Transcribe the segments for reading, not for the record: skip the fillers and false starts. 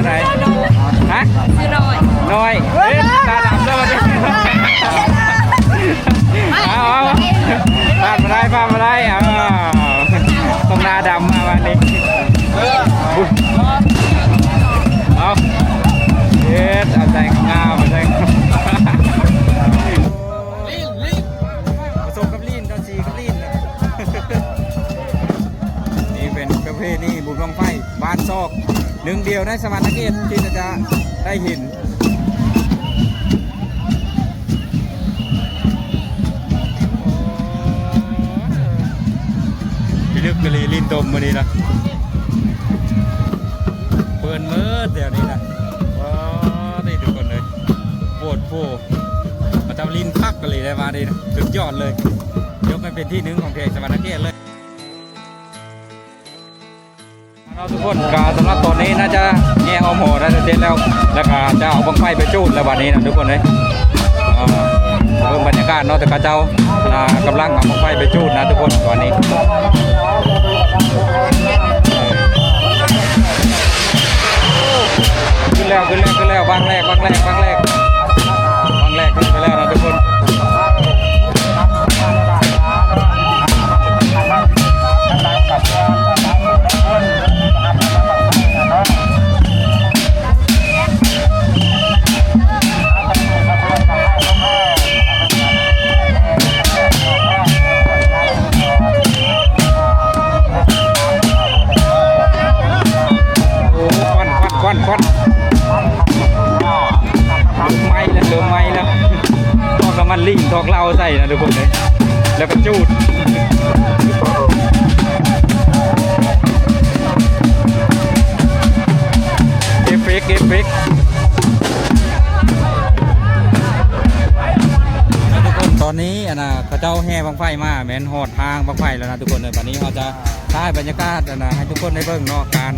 ไหนฮะซื้อหน่อยน้อยตาดำด้วยเอาพามาได้ต้องหน้าดำมาวันนี้เอาเอาใจงามเอาใจผสมกับลีนตอนสีกับลีนนี่เป็นประเภทนี่บุญบังไฟบ้านซอกหนึ่งเดียวในสมรรถเกตที่จะได้เห็นพี่ลึกกะลีลินตมมานี่นะเปิดมืดเดี๋ยวนี้นะว้าวนี่ทุกคนเลยโปวดโผมาทำลินพักกะลีได้มาดีนะสุดยอดเลยยกให้เป็นที่หนึ่งของเพลงสมรรถเกตเลยเราทุกคนการสำหรับตอนนี้น่าจะแง่เอาหมอได้เสร็จแล้วแล้วก็จะเอาบังไฟไปจูดแล้ววันนี้นะทุกคนเลยเพิ่มบรรยากาศเนาะแต่กระเจ้ากำลังเอาบังไฟไปจูดนะทุกคนตอนนี้ขึ้นแล้ววางแรกขึ้นไปแล้วนะทุกคนควันเริ่มไหม้แล้วทอกน้ำมันลิ่งทอกเหล้าใส่นะทุกคนเลยแล้วก็จูดเอฟเฟกทุกคนตอนนี้เขาเจ้าแห่บังไฟมาแมนหอดทางบังไฟแล้วนะทุกคนเลยวันนี้เขาจะถ่ายบรรยากาศให้ทุกคนได้เบิ่งเนาะการ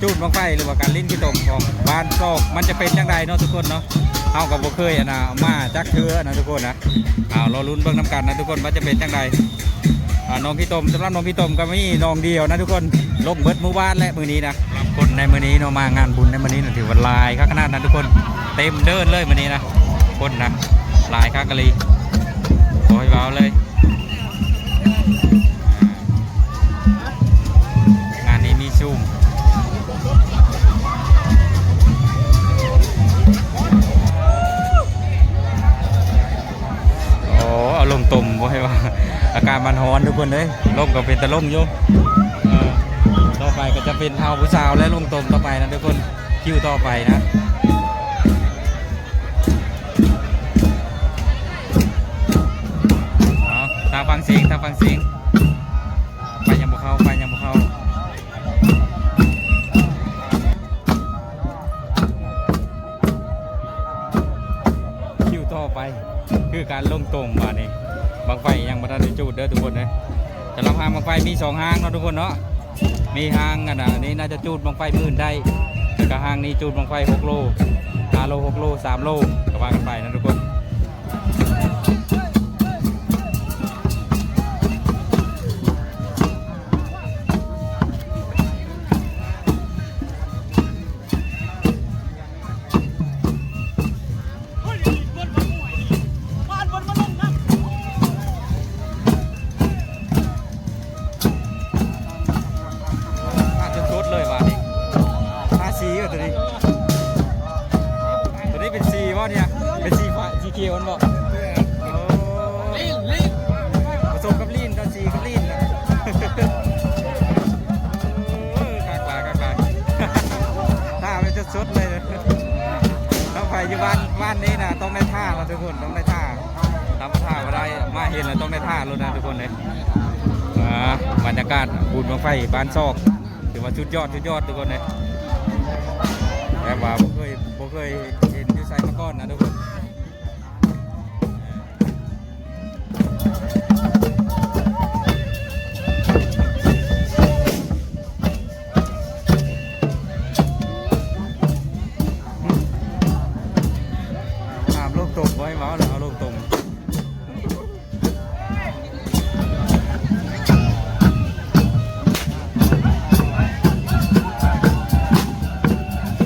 จูดบังไฟหรือว่าการลิ้นขี้ตมของบ้านซอกมันจะเป็นยังไงเนาะทุกคนเนาะเอากับบ่เคยมาจักเชื้อนะทุกคนนะเราลุ้นเบิ่งน้ำกันนะทุกคนว่าจะเป็นยังไงน้องขี้ตมสำหรับน้องขี้ตมก็ไม่น้องเดียวนะทุกคนลงเบิดหมู่บ้านและมือนี้นะคนในมือนี้เนาะมางานบุญในมือนี้ถือว่าลายขนาดนั้นทุกคนเต็มเดินเลยมือนี้นะคนนะลายข้ากะลีโอ้ยว้าวเลยงานนี้มีซูมเอาลงตุ่มไว้ว่าอาการมันร้อนทุกคนเลยลมก็เป็นตะลมอยู่ต่อไปก็จะเป็นเท้าผู้สาวและลงตุ่มต่อไปนะทุกคนคิวต่อไปนะถ้าฟังเสียงไปยังบุเข้าคิวต่อไปคือการลงตุ่มมาเนี่ยบังไฟยังมาได้จูดเด้อทุกคนเลยแต่เราหางบังไฟมี2หางเนาะทุกคนเนาะมีหางนี้น่าจะจูดบังไฟมื่นได้แต่กับหางนี้จูดบังไฟ6 โล5 โล6 โล3 โลก็ว่ากันไปนะทุกคนตัวนี้เป็นสีวะเนี่ยเป็นสีเขียวบ่ลีนผสมกับลีนตอนสีกับลีนกากลายท่ามันจะสดเลยต้องไปอยู่บ้านนี้นะต้องได้ท่าเราทุกคนต้องได้ท่าทำท่ามาได้มาเห็นแล้วต้องได้ท่าเลยนะทุกคนเลยบรรยากาศบุญบังไฟบ้านซอกถือว่าชุดยอดทุกคนเลยแต่ว่าผมเคยเห็นยูไซมาก่อนนะทุกคนลูกตุ่มไว้เมาส์เอาลูกตุ่ม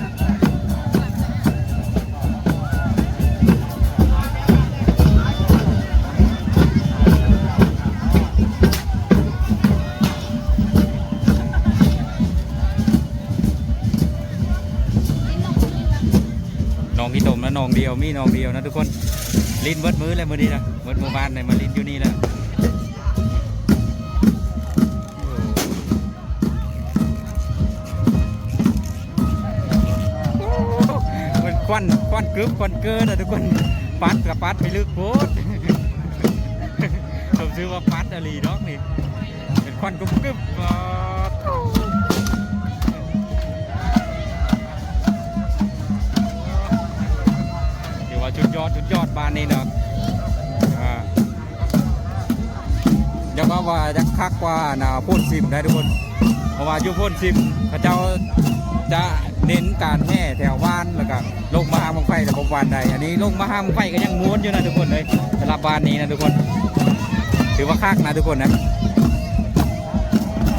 เ องที่ตมนะน้องเดียวมีน้องเดียวนะทุกคนลิ้นเบิดมือเลยมือนี้นะเบิดหมู่บ้านเลยมาลิ้นอยู่นี่แล้วมันควันกึบควันเกินนะทุกคนปัดกับปัดไปลึกโคตรผมซื้อว่าปัดอะไรดอกนี่เป็นควันกึบถือว่าชุดยอดบ้านนี้เนาะเดี๋ยวก็ว่าจะคักกว่าพ่นซิมได้ทุกคนเพราะว่าอยู่พ่นซิมเขาเจ้าจะเน้นการแห่แถวบ้านแล้วก็ลงมาห้ามไฟแต่ผมวันใดอันนี้ลงมาห้ามไฟก็ยังม้วนอยู่นะทุกคนเลยสำหรับบ้านนี้นะทุกคนถือว่าคักนะทุกคนนะ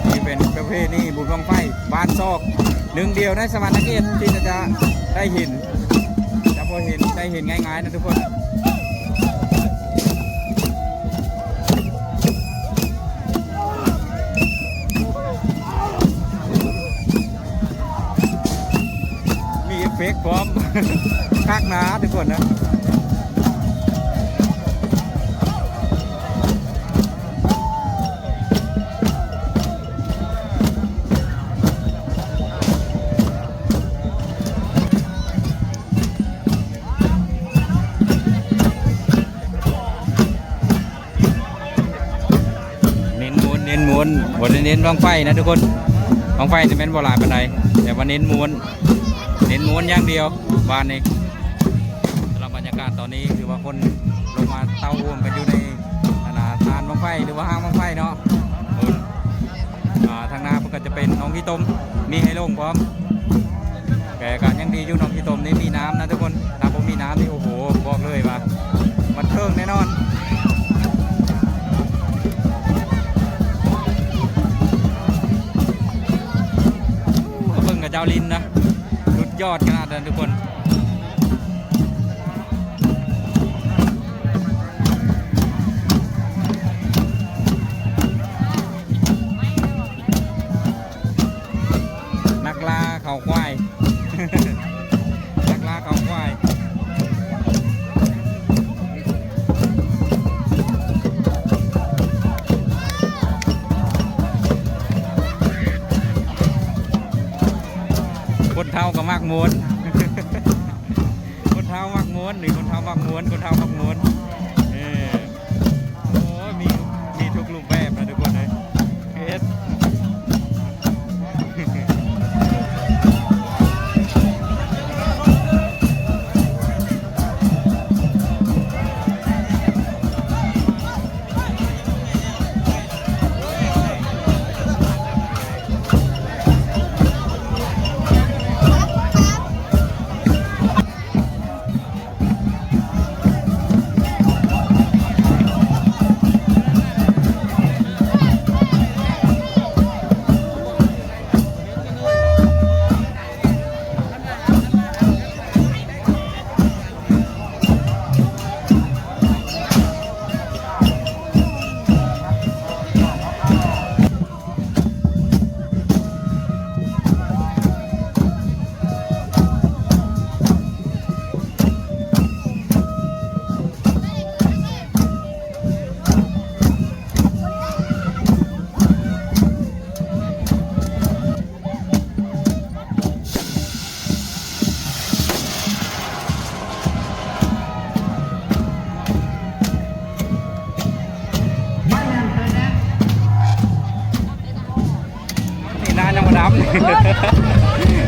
นี่เป็นประเภทนี้บุญบังไฟบ้านซอกหนึ่งเดียวในสวรรค์เกตที่จะได้เห็นจะพอเห็นได้เห็นง่ายๆนะทุกคนเฟกพร้อมคักนะทุกคนนะเน้นม้วนบนเน้นบังไฟนะทุกคนบังไฟจะเป็นโบราณปันใดแต่ว่าเน้นม้วนอย่างเดียวบ้านนี้สำหรับบรรยากาศตอนนี้คือว่าคนลงมาเต้าร่วมกันอยู่ในทานบังไฟหรือว่าห้างบังไฟเนาะทางหน้ามันก็จะเป็นน้องที่ต้มมีให้ลงพร้อมแก่การยังดีอยู่น้องที่ต้มนี่มีน้ำนะทุกคนถ้าผมมีน้ำนี่โอ้โหบอกเลยว่ามันเทิงแน่นอนเบิ่งกับเจ้าลินนะยอดขนาดนั้นทุกคนนักล่าเขาควายนักล่าเขาควายคนเท่ากับมากม้วนคนเท้ามักม้วนหรือคนเท้ามักม้วนคนเท้ามักม้วนโอ้มีทุกรูปแบบนะทุกคนเลยเอส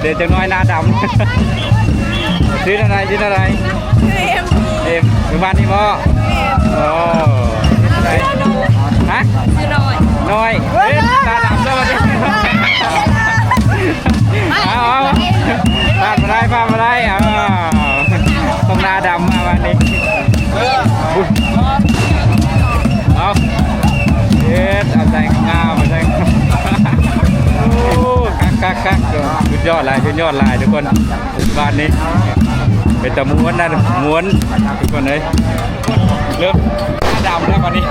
เดี๋ยวจะน้อยหน้าดำชื่ออะไรเอ็มอยู่บ้านนี่บ่โอ้อะไรฮะชื่อน้อยตาดำแล้ววันนี้พามาได้ต้องหน้าดำมาวันนี้เอาเอาใจงามเอาใจคักสุดยอดลายทุกคนบ้านนี้เป็นตะม้วนนะม้วนทุกคนเลยเริ่มหน้าดำแล้ววันนี้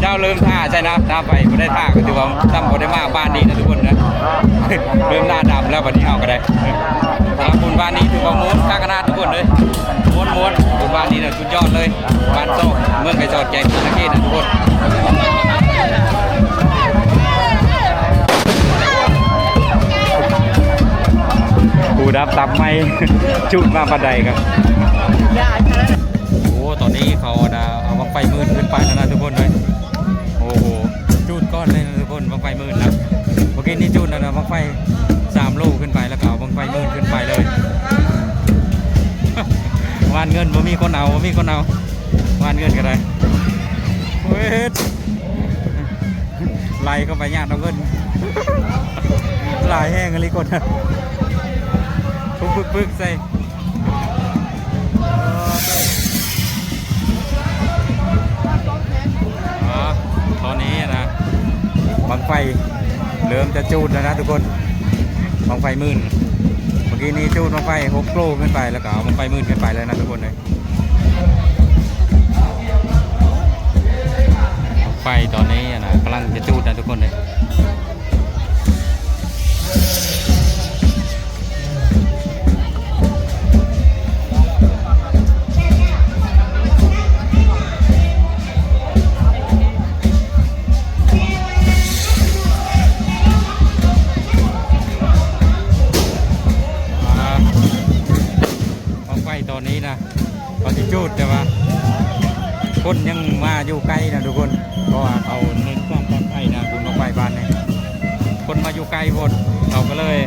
เจ้าเริ่มท่าใช่นะท่าไปไม่ได้ท่าก็ถือว่าทำพอได้มากบ้านนี้นะทุกคนนะเริ่มหน้าดำแล้ววันนี้เอาก็ได้สำหรับคุณบ้านนี้ถือว่าม้วนข้างหน้าทุกคน ดับตับไม่ จุดมาบันไดครับโอ้ตอนนี้เขาเอาบังไฟมืดขึ้นไปแล้วนะทุกคนเลยโอ้โหจุดก้อนเลยนะทุกคนบังไฟมืดนะเมื่อกี้นี่จุดแล้วนะบังไฟ3 ลูกขึ้นไปแล้วก็เอาบังไฟมืดขึ้นไปเลยวานเงินบ่มีคนเอาวานเงินกันเลยเว้ยไล่เข้าไปญาติเอาเงินลายแห้งอะไรก่อนนะปึ๊กใส่ตอนนี้นะบังไฟเริ่มจะจูดแล้วนะทุกคนบังไฟมื่นเมื่อกี้นี้จูดบังไฟ6 ลูกขึ้นไปแล้วก็เอาบังไฟมื่นขึ้นไปเลยนะทุกคนเลยบังไฟตอนนี้นะกำลังจะจูดนะทุกคนเลยตอนนี้นะเขาจะจูดแต่ว่าคนยังมาอยู่ไกลนะทุกคนเพราะว่าเขาเน้นความปลอดภัยนะคุณมาไฟบ้านเนี่ยคนมาอยู่ไกลหมดเขาก็เลย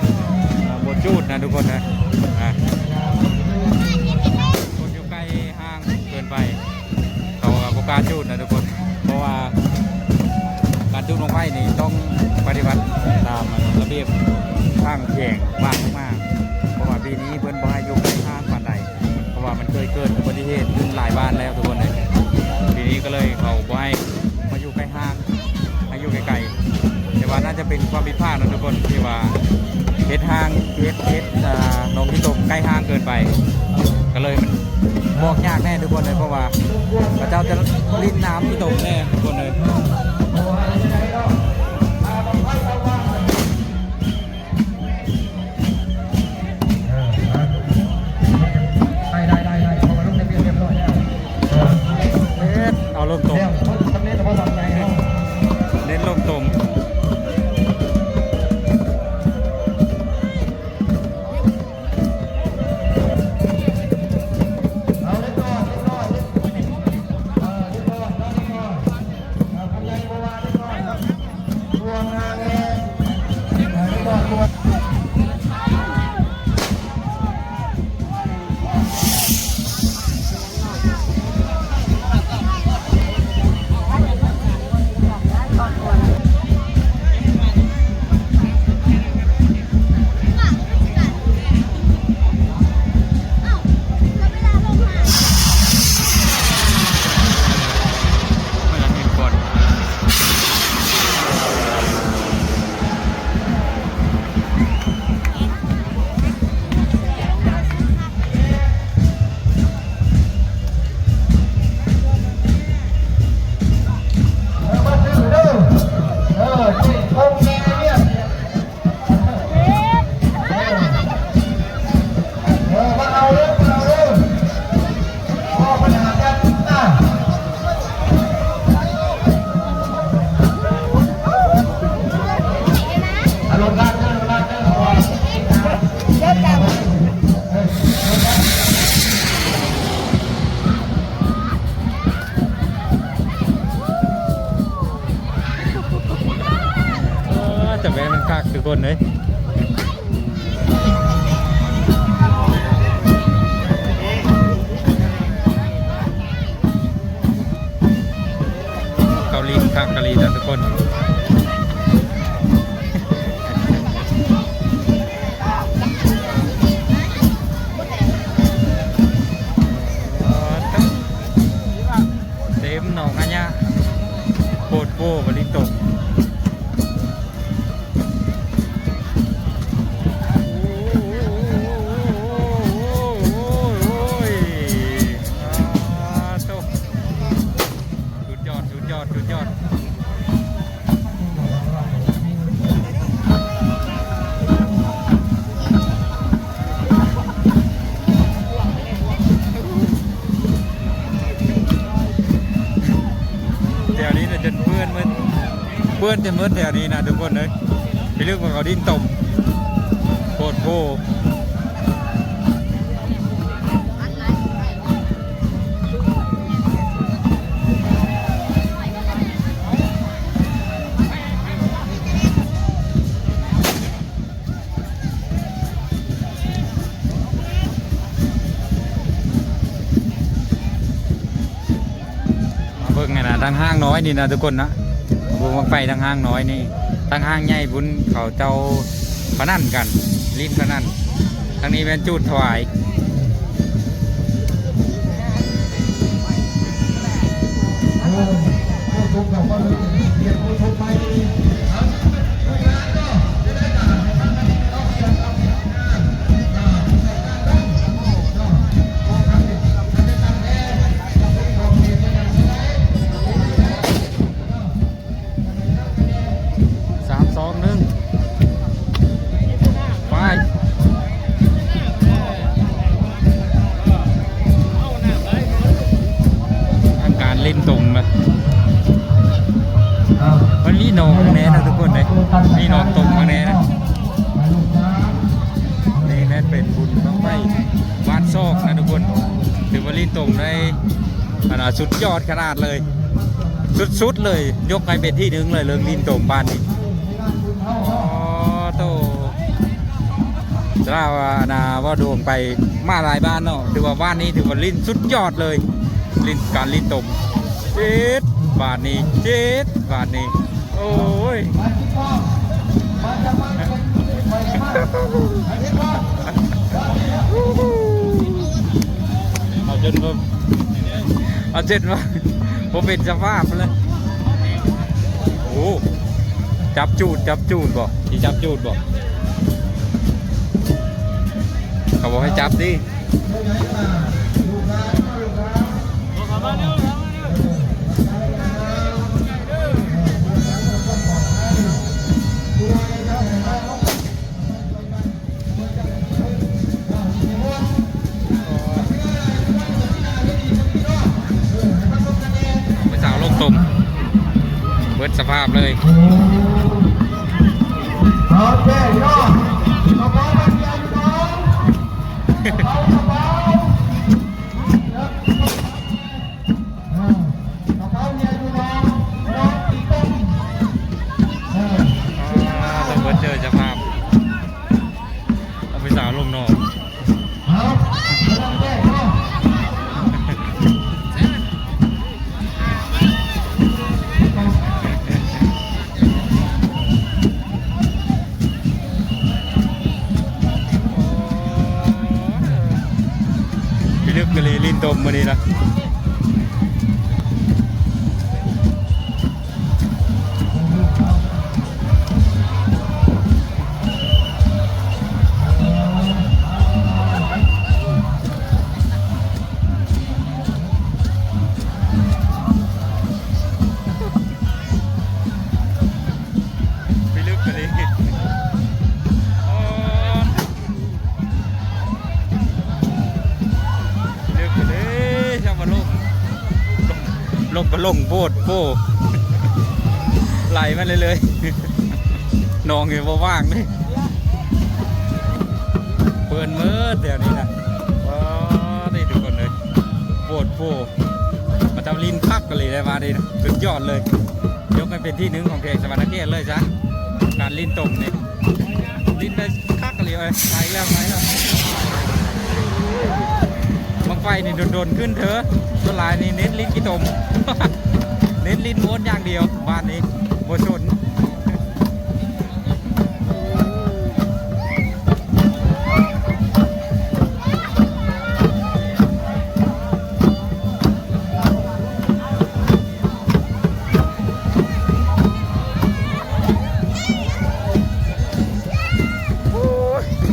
บดจูดนะทุกคนนะคนอยู่ไกลห่างเกินไปเขาก็กล้าจูดนะทุกคนเพราะว่าการจูดลงไฟนี่ต้องปฏิบัติตามระเบียบทางแยงมากเพราะว่าปีนี้เพื่อนบอกให้อยู่ใกล้ห้างปานใดว่ามันเคยเกิดอุบัติเหตุขึ้นหลายบ้านแล้วทุกคนเลยทีนี้ก็เลยเขาบอกให้มาอยู่ใกล้ห้างให้อยู่ไกลๆแต่ว่าน่าจะเป็นความผิดพลาดนะทุกคนที่ว่าเฮ็ดห้างเฮ็ดนมที่ตกใกล้ห้างเกินไปก็เลยมันบอกยากแน่ทุกคนเลยเพราะว่าพระเจ้าจะลิ้นน้ำที่ตกแน่ทุกคนเลยเอาลงตรงเน้นลงตรงจะแวะมันคักทุกคนเลยเกาหลีคักเกาหลีนะทุกคนเต็มหนองอันยะโคตรโก้บริตกเพื่อนจะมืดแถวนี้นะทุกคนเลยไปเรื่องของเขาดินตมโคตรโพ บิ่งไงนะทางห้างน้อยนี่นะทุกคนนะบุญบังไฟทางห้างน้อยนี่ทางห้างใหญ่บุญเขาเจ้าพนันกันลิ้นพนันทางนี้เป็นจุดถวายเล่นตรงมาวันนี้น้องแน่นะทุกคนเลยนี่น้องตรงมาแน่นะนี่แม่เป็นบุญบ้างไฟวานซอกนะทุกคนถือว่าลิ้นตรงได้สุดยอดขนาดเลยสุดๆเลยยกให้เป็นที่หนึ่งเลยเรื่องลิ้นตรงบ้านนี้โตถ้าว่าดวงไปมาหลายบ้านเนาะถือว่าบ้านนี้ถือว่าลิ้นสุดยอดเลยลิ้นการลิ้นตรง7 บาทนี้7 บาทนี้โอ้ยเอาจนว่าผมเป็นสภาพเลยโอ้จับจูดบ่ที่จับจูดบ่เขาบอกให้จับดิเบิดสภาพเลยโอเคย่อต้องเบิดเจอสภาพเอาไปสาวลงนอกลึกกะลีลิ้นตมมานี่นะไปลึกกะลีลงก็ลงโพดโป้ไหลมาเลยนองอยู่ว่างๆนี่เปิดมือเดี๋ยวนี้นะว้านี่ทุกคนเลยโพดโป้มาทำลิ้นคักกันเลยได้มาดิสุดยอดเลยยกให้เป็นที่หนึ่งของเขตสวรรค์เขตเลยจ้ะการลิ้นตรงนี่ลิ้นได้คักกันเลยไปแล้วบังไฟนี่โดนขึ้นเถอะตัวลายนี่เน้นลิ้นกี่ตม เน้นลิ้นม้วนอย่างเดียวบ้านนี้โบชน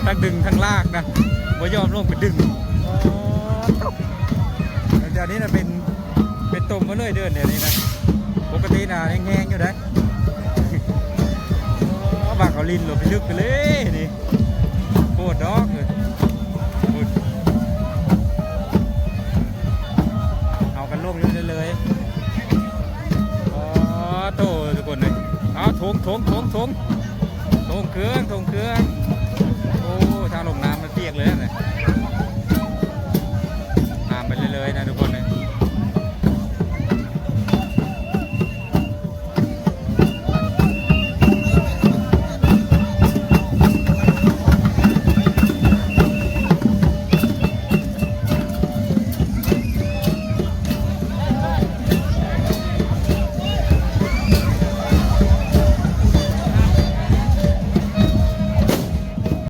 ทั้งดึงทั้งลากนะบ่ยอมลงไปดึงเดี๋ยวนี้นะเป็นตุ่มมาเลยเดินเดี๋ยวนี้นะปกตินะแห้งๆอยู่ได้บางเขาลินหลบไปลึกไปเลยนี่โคตรดอกเลยเอากันลงเลยอ๋อโตทุกคนเลยเอาทงเครื่อง